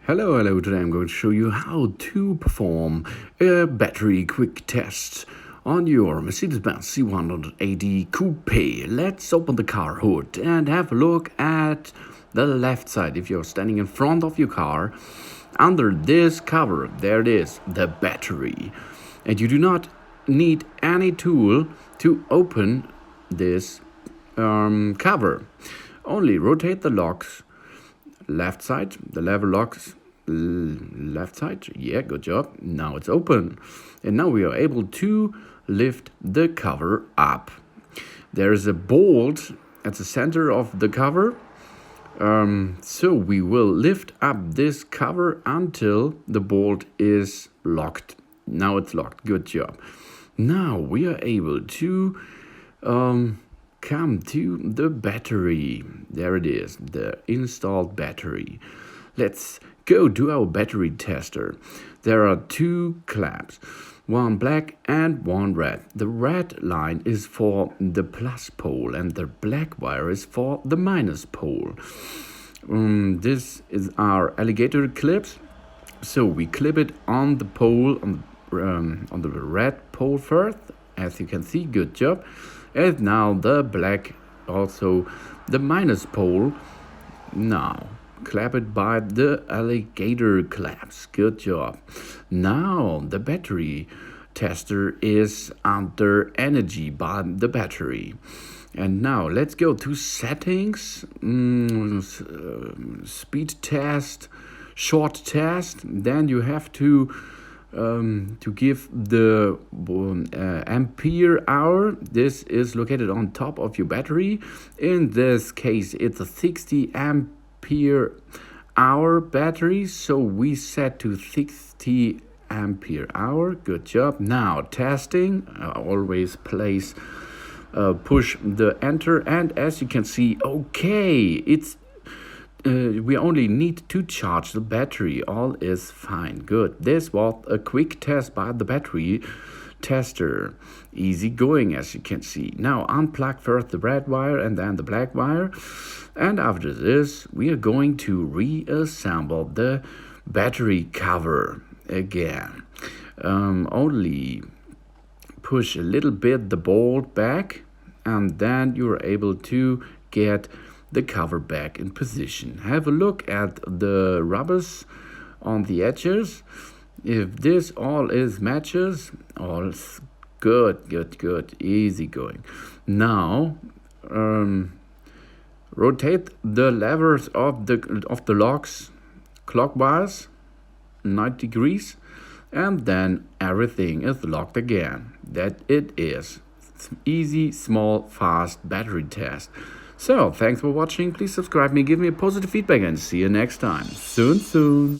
Hello, today I'm going to show you how to perform a battery quick test on your Mercedes-Benz C180 Coupe. Let's open the car hood and have a look at the left side. If you're standing in front of your car, under this cover, there it is, the battery. And you do not need any tool to open this cover. Only rotate the locks. Left side, the lever locks left side. Yeah, good job. Now it's open. And now we are able to lift the cover up. There is a bolt at the center of the cover. So we will lift up this cover until the bolt is locked. Now it's locked. Good job. Now we are able to come to the battery. There it is, the installed battery. Let's go to our battery tester. There are two clamps, one black and one red. The red line is for the plus pole and the black wire is for the minus pole. This is our alligator clips. So we clip it on the pole, on the red pole first, as you can see. Good job. And now the black, also the minus pole. Now clap it by the alligator clamps. Good job. Now the battery tester is under energy by the battery. And now let's go to settings, speed test, short test. Then you have to give the ampere hour. This is located on top of your battery. In this case, it's a 60 ampere hour battery, so we set to 60 ampere hour. Good job. Now testing. Always push the enter, and as you can see, okay, it's we only need to charge the battery. All is fine. Good. This was a quick test by the battery tester. Easy going, as you can see. Now unplug first the red wire and then the black wire. And after this, we are going to reassemble the battery cover again. Only push a little bit the bolt back, and then you're able to get the cover back in position. Have a look at the rubbers on the edges. If this all is matches, all good, easy going. Now rotate the levers of the locks clockwise 90 degrees, and then everything is locked again. That it is. Easy, small, fast battery test. So, thanks for watching. Please subscribe me, give me a positive feedback, and see you next time. Soon.